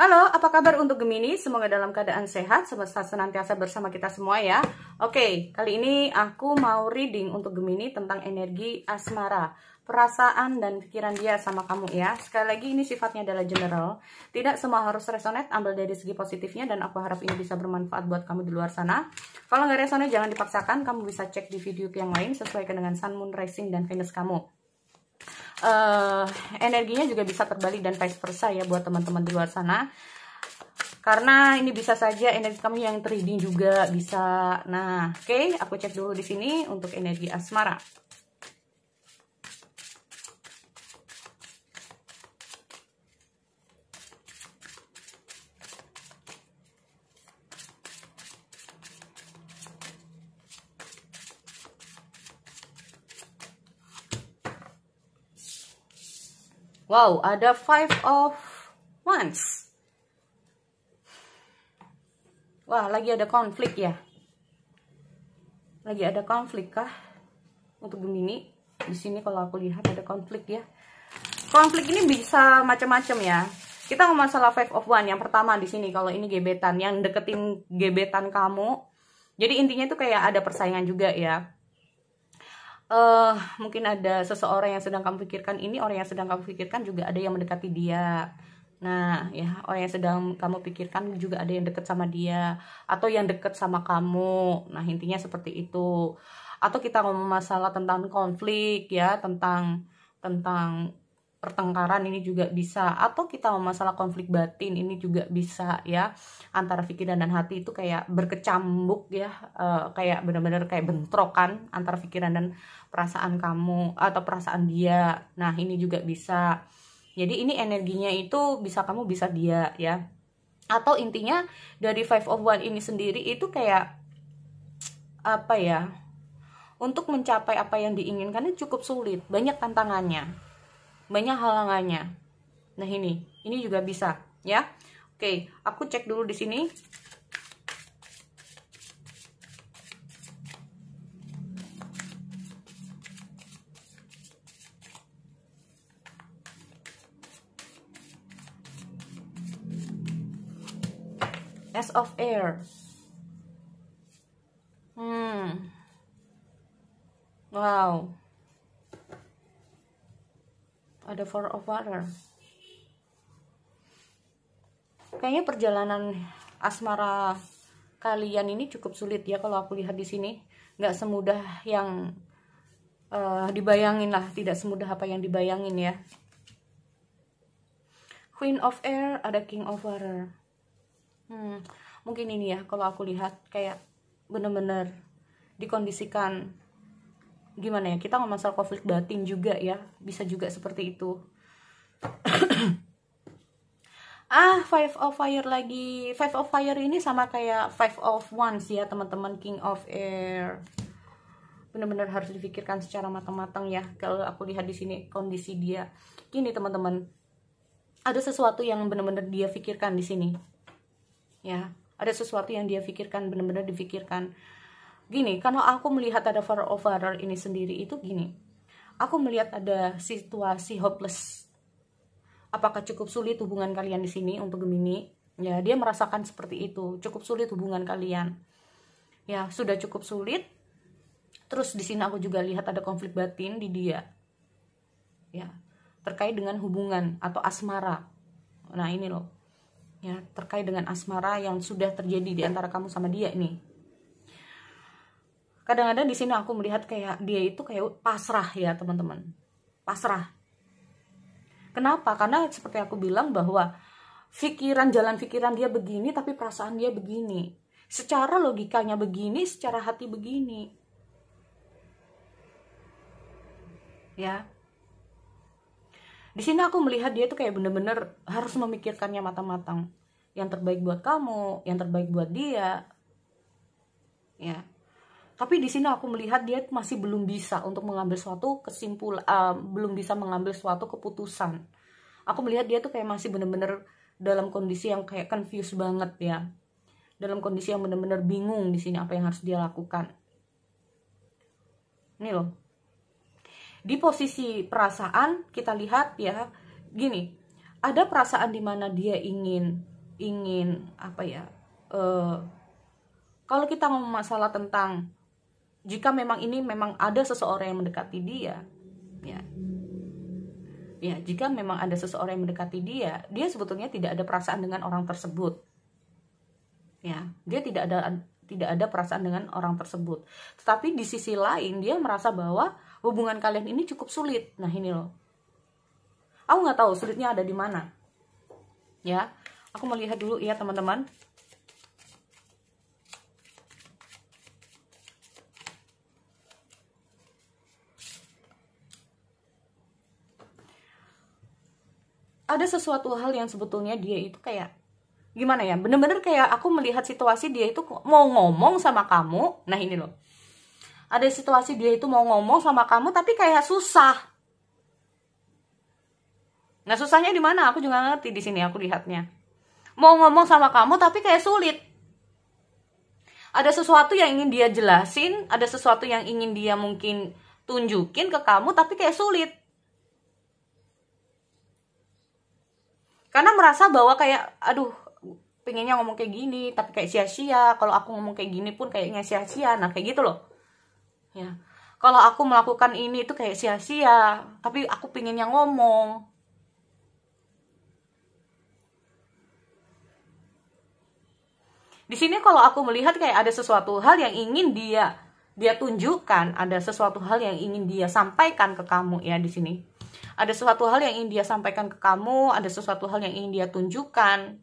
Halo, apa kabar untuk Gemini? Semoga dalam keadaan sehat, semesta senantiasa bersama kita semua ya. Oke, kali ini aku mau reading untuk Gemini tentang energi asmara, perasaan dan pikiran dia sama kamu ya. Sekali lagi ini sifatnya adalah general, tidak semua harus resonate, ambil dari segi positifnya dan aku harap ini bisa bermanfaat buat kamu di luar sana. Kalau nggak resonate jangan dipaksakan, kamu bisa cek di video yang lain sesuaikan dengan Sun, Moon, Rising, dan Venus kamu. Energinya juga bisa terbalik dan vice versa ya buat teman-teman di luar sana, karena ini bisa saja energi kamu yang trading juga bisa. Nah, oke, aku cek dulu di sini untuk energi asmara. Wow, ada Five of Wands. Wah, lagi ada konflik ya. Lagi ada konflik kah untuk Gemini? Di sini kalau aku lihat ada konflik ya. Konflik ini bisa macam-macam ya. Kita ngomong masalah Five of Wands. Yang pertama di sini kalau ini gebetan, yang deketin gebetan kamu. Jadi intinya itu kayak ada persaingan juga ya. Mungkin ada seseorang yang sedang kamu pikirkan, ini orang yang sedang kamu pikirkan juga ada yang mendekati dia. Nah ya, orang yang sedang kamu pikirkan juga ada yang deket sama dia, atau yang deket sama kamu. Nah intinya seperti itu. Atau kita ngomong masalah tentang konflik ya, tentang pertengkaran, ini juga bisa. Atau kita ngomong masalah konflik batin, ini juga bisa ya. Antara pikiran dan hati itu kayak berkecambuk ya, kayak benar-benar kayak bentrokan antara pikiran dan perasaan kamu atau perasaan dia. Nah ini juga bisa. Jadi ini energinya itu bisa kamu bisa dia ya. Atau intinya dari Five of Wands ini sendiri itu kayak apa ya, untuk mencapai apa yang diinginkan itu cukup sulit, banyak tantangannya, banyak halangannya. Nah ini juga bisa ya. Oke, aku cek dulu di sini. Ace of Air. Wow. Ada Four of Water. Kayaknya perjalanan asmara kalian ini cukup sulit ya kalau aku lihat di sini. Nggak semudah yang dibayangin lah, tidak semudah apa yang dibayangin ya. Queen of Air, ada King of Water. Mungkin ini ya kalau aku lihat kayak bener-bener dikondisikan gimana ya, kita ngomong masalah konflik batin juga ya, bisa juga seperti itu. Five of Fire lagi. Five of Fire ini sama kayak Five of Wands ya teman-teman, King of Air. Benar-benar harus difikirkan secara matang-matang ya. Kalau aku lihat di sini kondisi dia gini teman-teman, ada sesuatu yang benar-benar dia pikirkan di sini ya. Ada sesuatu yang dia pikirkan, benar-benar difikirkan. Gini, kalau aku melihat ada Four of Water ini sendiri itu gini, aku melihat ada situasi hopeless. Apakah cukup sulit hubungan kalian di sini untuk Gemini? Ya, dia merasakan seperti itu. Cukup sulit hubungan kalian. Ya, sudah cukup sulit. Terus di sini aku juga lihat ada konflik batin di dia. Ya, terkait dengan hubungan atau asmara. Nah, ini loh. Ya, terkait dengan asmara yang sudah terjadi di antara kamu sama dia ini. Kadang-kadang di sini aku melihat kayak dia itu kayak pasrah ya, teman-teman. Pasrah. Kenapa? Karena seperti aku bilang bahwa jalan pikiran dia begini, tapi perasaan dia begini. Secara logikanya begini, secara hati begini. Ya. Di sini aku melihat dia tuh kayak bener-bener harus memikirkannya matang-matang. Yang terbaik buat kamu, yang terbaik buat dia. Ya. Tapi di sini aku melihat dia masih belum bisa untuk mengambil suatu kesimpulan, belum bisa mengambil suatu keputusan. Aku melihat dia tuh kayak masih bener-bener dalam kondisi yang kayak confused banget ya. Dalam kondisi yang bener-bener bingung di sini apa yang harus dia lakukan. Ini loh. Di posisi perasaan kita lihat ya, gini, ada perasaan dimana dia ingin ingin apa ya, kalau kita ngomong masalah tentang jika memang ini memang ada seseorang yang mendekati dia, ya jika memang ada seseorang yang mendekati dia sebetulnya tidak ada perasaan dengan orang tersebut, ya dia tidak ada perasaan dengan orang tersebut. Tetapi di sisi lain dia merasa bahwa hubungan kalian ini cukup sulit. Nah ini loh, aku nggak tahu sulitnya ada di mana. Ya, aku melihat dulu ya teman-teman. Ada sesuatu hal yang sebetulnya dia itu kayak gimana ya, bener-bener kayak aku melihat situasi dia itu mau ngomong sama kamu. Nah ini loh, ada situasi dia itu mau ngomong sama kamu tapi kayak susah. Nah susahnya di mana? Aku juga ngerti di sini. Aku lihatnya mau ngomong sama kamu tapi kayak sulit. Ada sesuatu yang ingin dia jelasin, ada sesuatu yang ingin dia mungkin tunjukin ke kamu tapi kayak sulit. Karena merasa bahwa kayak aduh, pengennya ngomong kayak gini tapi kayak sia-sia. Kalau aku ngomong kayak gini pun kayaknya sia-sia. Nah kayak gitu loh ya. Kalau aku melakukan ini itu kayak sia-sia, tapi aku pengennya ngomong. Di sini kalau aku melihat kayak ada sesuatu hal yang ingin dia tunjukkan, ada sesuatu hal yang ingin dia sampaikan ke kamu ya di sini. Ada sesuatu hal yang ingin dia sampaikan ke kamu, ada sesuatu hal yang ingin dia tunjukkan.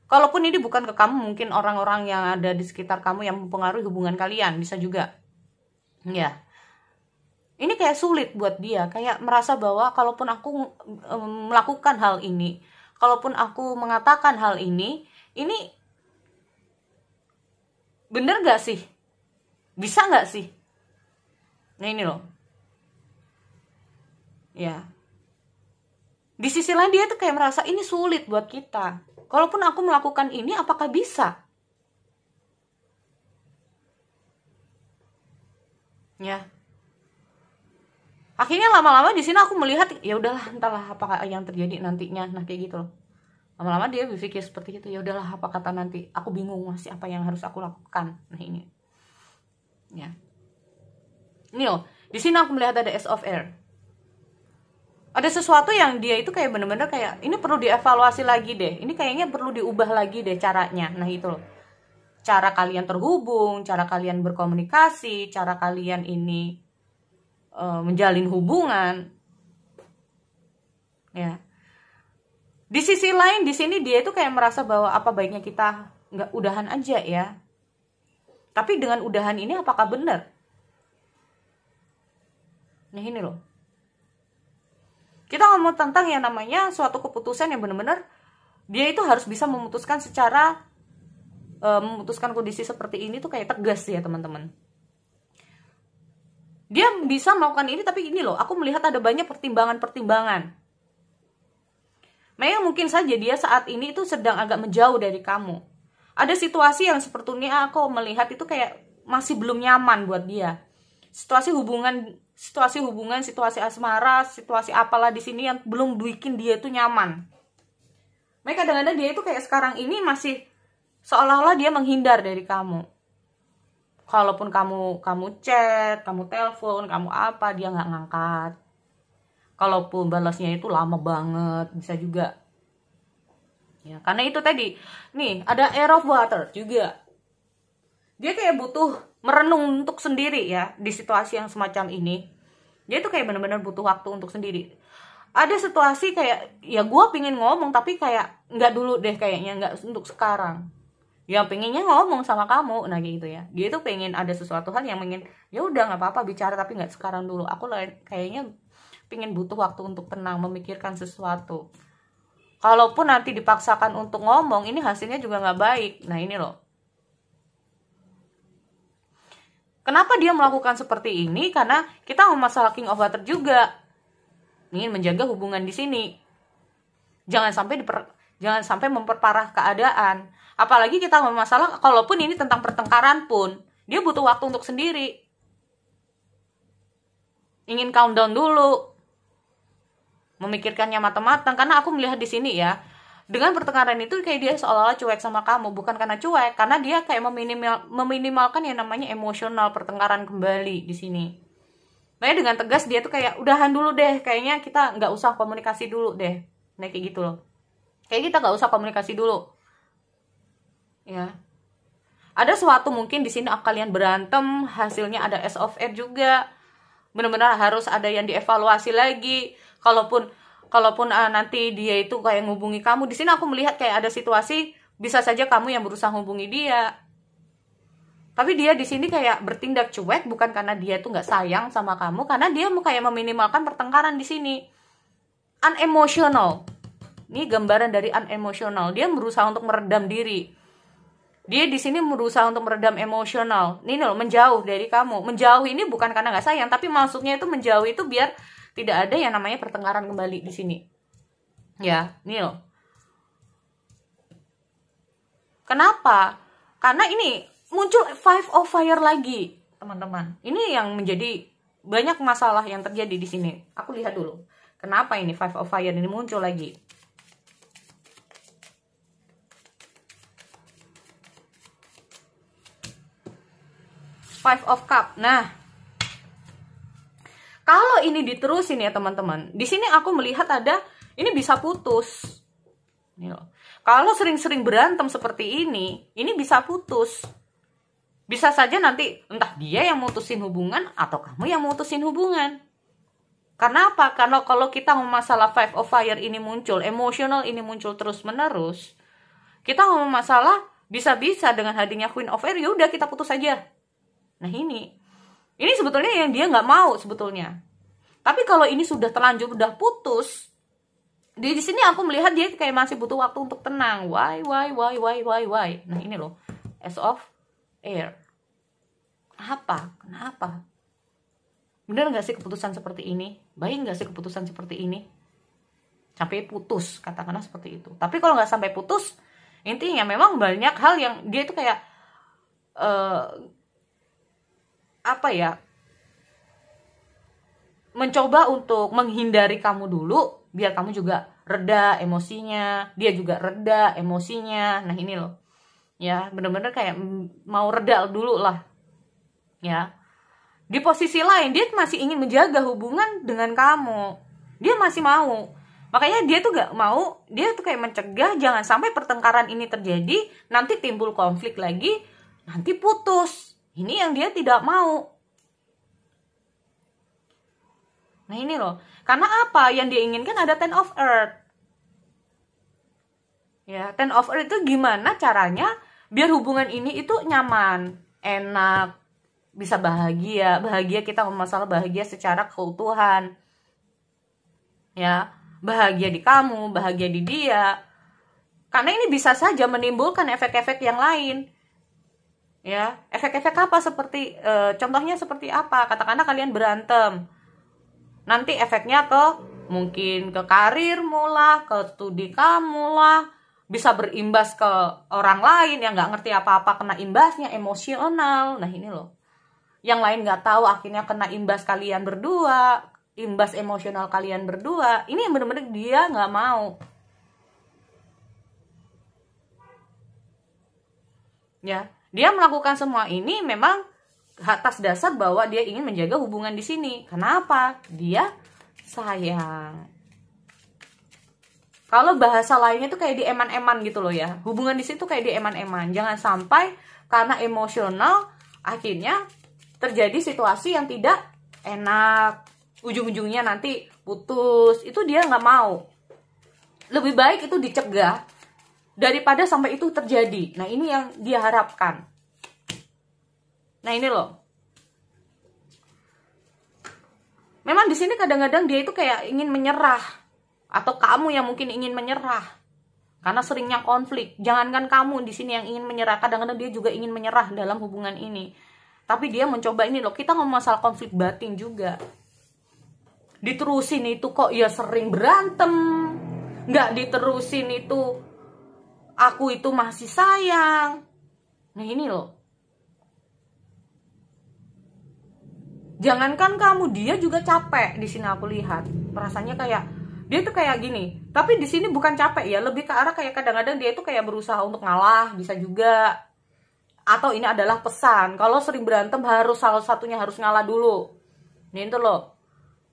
Kalaupun ini bukan ke kamu, mungkin orang-orang yang ada di sekitar kamu yang mempengaruhi hubungan kalian, bisa juga. Ya. Ini kayak sulit buat dia, kayak merasa bahwa kalaupun aku melakukan hal ini, kalaupun aku mengatakan hal ini bener gak sih? Bisa gak sih? Nah ini loh. Ya. Di sisi lain dia tuh kayak merasa ini sulit buat kita. Kalaupun aku melakukan ini, apakah bisa? Ya. Akhirnya lama-lama di sini aku melihat ya udahlah, entahlah apa yang terjadi nantinya. Nah kayak gitu loh. Lama-lama dia berpikir seperti itu, ya udahlah apa kata nanti. Aku bingung masih apa yang harus aku lakukan. Nah ini. Ya. Ini loh. Di sini aku melihat ada Ace of Air. Ada sesuatu yang dia itu kayak bener-bener kayak ini perlu dievaluasi lagi deh. Ini kayaknya perlu diubah lagi deh caranya. Nah itu loh. Cara kalian terhubung, cara kalian berkomunikasi, cara kalian ini menjalin hubungan. Ya. Di sisi lain di sini dia itu kayak merasa bahwa apa baiknya kita nggak udahan aja ya. Tapi dengan udahan ini apakah benar? Nah ini loh. Kita ngomong tentang yang namanya suatu keputusan yang benar-benar dia itu harus bisa memutuskan secara memutuskan kondisi seperti ini tuh kayak tegas ya teman-teman. Dia bisa melakukan ini tapi ini loh, aku melihat ada banyak pertimbangan-pertimbangan. Memang mungkin saja dia saat ini itu sedang agak menjauh dari kamu. Ada situasi yang sepertinya aku melihat itu kayak masih belum nyaman buat dia. Situasi hubungan, situasi asmara, situasi apalah di sini yang belum bikin dia itu nyaman. Mereka kadang-kadang dia itu kayak sekarang ini masih seolah-olah dia menghindar dari kamu. Kalaupun kamu chat, kamu telepon, kamu apa, dia nggak ngangkat. Kalaupun balasnya itu lama banget, bisa juga. Ya, karena itu tadi, nih ada Air of Water juga. Dia kayak butuh merenung untuk sendiri ya di situasi yang semacam ini. Dia tuh kayak benar-benar butuh waktu untuk sendiri. Ada situasi kayak ya gue pengen ngomong tapi kayak nggak dulu deh kayaknya, nggak untuk sekarang. Ya pengennya ngomong sama kamu, nah gitu ya. Dia tuh pengen ada sesuatu hal yang pengen ya udah nggak apa-apa bicara tapi nggak sekarang dulu. Aku kayaknya pengen butuh waktu untuk tenang memikirkan sesuatu. Kalaupun nanti dipaksakan untuk ngomong, ini hasilnya juga nggak baik. Nah ini loh. Kenapa dia melakukan seperti ini? Karena kita mau masalah King of Water juga. Ingin menjaga hubungan di sini. Jangan sampai memperparah keadaan. Apalagi kita mau masalah, kalaupun ini tentang pertengkaran pun, dia butuh waktu untuk sendiri. Ingin calm down dulu. Memikirkannya matang-matang. Karena aku melihat di sini ya, Dengan pertengkaran itu kayak dia seolah-olah cuek sama kamu. Bukan karena cuek, karena dia kayak meminimalkan yang namanya emosional pertengkaran kembali di sini. Makanya dengan tegas dia tuh kayak udahan dulu deh, kayaknya kita nggak usah komunikasi dulu deh. Nah kayak gitu loh. Kayak kita nggak usah komunikasi dulu. Ya. Ada suatu mungkin di sini kalian berantem, hasilnya ada S of R juga. Benar-benar harus ada yang dievaluasi lagi. Kalaupun nanti dia itu kayak ngubungi kamu, di sini aku melihat kayak ada situasi bisa saja kamu yang berusaha hubungi dia, tapi dia di sini kayak bertindak cuek, bukan karena dia tuh nggak sayang sama kamu, karena dia mau kayak meminimalkan pertengkaran di sini. Unemotional, ini gambaran dari unemotional. Dia berusaha untuk meredam diri. Dia di sini berusaha untuk meredam emosional. Ini loh, menjauh dari kamu. Menjauh ini bukan karena nggak sayang, tapi maksudnya itu menjauh itu biar tidak ada yang namanya pertengkaran kembali di sini. Ya, ini loh. Kenapa? Karena ini muncul Five of Fire lagi, teman-teman. Ini yang menjadi banyak masalah yang terjadi di sini. Aku lihat dulu. Kenapa ini Five of Fire ini muncul lagi? Five of Cup. Nah, kalau ini diterusin ya teman-teman, di sini aku melihat ada ini bisa putus. Ini loh. Kalau sering-sering berantem seperti ini bisa putus. Bisa saja nanti entah dia yang mutusin hubungan atau kamu yang mutusin hubungan. Karena apa? Karena kalau kita ngomong masalah Five of Fire ini muncul, emosional ini muncul terus-menerus, kita ngomong masalah bisa-bisa dengan hadirnya Queen of Air, yaudah kita putus aja. Nah ini sebetulnya yang dia nggak mau sebetulnya. Tapi kalau ini sudah terlanjur, udah putus, di sini aku melihat dia kayak masih butuh waktu untuk tenang. Why? Nah ini loh, Ace of Air. Kenapa? Bener nggak sih keputusan seperti ini? Baik nggak sih keputusan seperti ini? Sampai putus, katakanlah seperti itu. Tapi kalau nggak sampai putus, intinya memang banyak hal yang dia itu kayak mencoba untuk menghindari kamu dulu, biar kamu juga reda emosinya, dia juga reda emosinya. Nah ini loh, ya bener-bener kayak mau reda dulu lah, ya. Di posisi lain dia masih ingin menjaga hubungan dengan kamu, dia masih mau. Makanya dia tuh gak mau, dia tuh kayak mencegah jangan sampai pertengkaran ini terjadi, nanti timbul konflik lagi, nanti putus. Ini yang dia tidak mau. Nah ini loh, karena apa? Yang dia inginkan ada Ten of Earth. Ya, Ten of Earth itu gimana caranya biar hubungan ini itu nyaman, enak, bisa bahagia. Bahagia, kita ngomong masalah bahagia secara keutuhan. Ya, bahagia di kamu, bahagia di dia. Karena ini bisa saja menimbulkan efek-efek yang lain. Ya, efek-efek apa? Seperti contohnya seperti apa? Katakanlah kalian berantem. Nanti efeknya mungkin ke karirmu lah, ke studi kamu lah, bisa berimbas ke orang lain yang nggak ngerti apa-apa, kena imbasnya emosional. Nah ini loh, yang lain nggak tahu, akhirnya kena imbas kalian berdua, imbas emosional kalian berdua. Ini yang bener-bener dia nggak mau. Ya, dia melakukan semua ini memang atas dasar bahwa dia ingin menjaga hubungan di sini. Kenapa? Dia sayang. Kalau bahasa lainnya tuh kayak dieman-eman gitu loh ya. Hubungan di situ kayak dieman-eman. Jangan sampai karena emosional akhirnya terjadi situasi yang tidak enak. Ujung-ujungnya nanti putus. Itu dia nggak mau. Lebih baik itu dicegah daripada sampai itu terjadi. Nah ini yang dia harapkan. Nah ini loh. Memang di sini kadang-kadang dia itu kayak ingin menyerah, atau kamu yang mungkin ingin menyerah karena seringnya konflik. Jangankan kamu di sini yang ingin menyerah, kadang-kadang dia juga ingin menyerah dalam hubungan ini. Tapi dia mencoba ini loh. Kita ngomong masalah konflik batin juga. Diterusin itu kok ya sering berantem, nggak diterusin itu aku itu masih sayang. Nah ini loh. Jangankan kamu, dia juga capek. Di sini aku lihat rasanya kayak dia tuh kayak gini. Tapi di sini bukan capek ya, lebih ke arah kayak kadang-kadang dia tuh kayak berusaha untuk ngalah, bisa juga. Atau ini adalah pesan, kalau sering berantem harus salah satunya harus ngalah dulu. Ini tuh loh,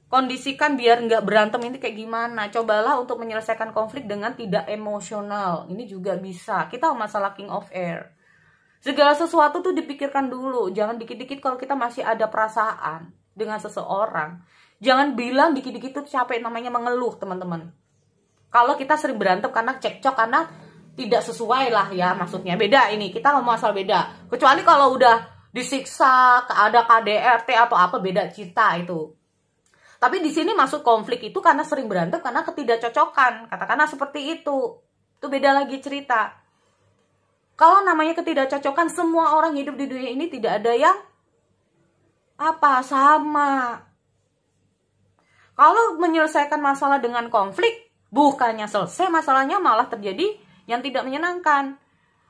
kondisikan biar nggak berantem ini kayak gimana. Cobalah untuk menyelesaikan konflik dengan tidak emosional. Ini juga bisa. Kita masalah King of Air. Segala sesuatu tuh dipikirkan dulu. Jangan dikit-dikit kalau kita masih ada perasaan dengan seseorang. Jangan bilang dikit-dikit tuh capek, namanya mengeluh, teman-teman. Kalau kita sering berantem karena cekcok, karena tidak sesuai lah ya, maksudnya beda. Ini kita ngomong asal beda. Kecuali kalau udah disiksa, ada KDRT atau apa, beda cerita itu. Tapi di sini masuk konflik itu karena sering berantem, karena ketidakcocokan. Katakanlah seperti itu. Itu beda lagi cerita. Kalau namanya ketidakcocokan, semua orang hidup di dunia ini tidak ada yang sama. Kalau menyelesaikan masalah dengan konflik, bukannya selesai masalahnya, malah terjadi yang tidak menyenangkan.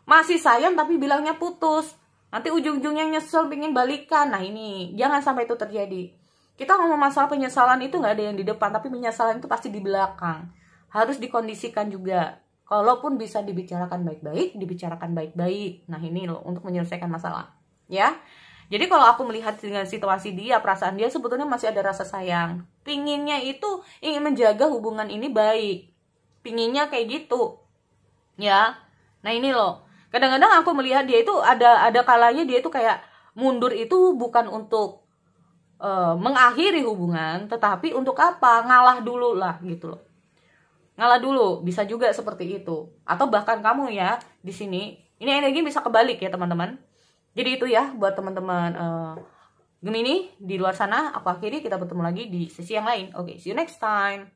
Masih sayang tapi bilangnya putus. Nanti ujung-ujungnya nyesel, pengen balikan. Nah ini, jangan sampai itu terjadi. Kita ngomong masalah penyesalan itu nggak ada yang di depan, tapi penyesalan itu pasti di belakang. Harus dikondisikan juga. Kalaupun bisa dibicarakan baik-baik, dibicarakan baik-baik. Nah ini loh, untuk menyelesaikan masalah. Ya. Jadi kalau aku melihat dengan situasi dia, perasaan dia sebetulnya masih ada rasa sayang. Pinginnya itu ingin menjaga hubungan ini baik. Pinginnya kayak gitu. Ya. Nah ini loh. Kadang-kadang aku melihat dia itu ada kalanya dia itu kayak mundur itu bukan untuk mengakhiri hubungan, tetapi untuk apa? Ngalah dulu lah gitu loh. Ngalah dulu, bisa juga seperti itu. Atau bahkan kamu ya di sini, ini energi bisa kebalik ya teman-teman. Jadi itu ya buat teman-teman Gemini di luar sana. Aku akhiri, kita bertemu lagi di sesi yang lain. Oke, see you next time.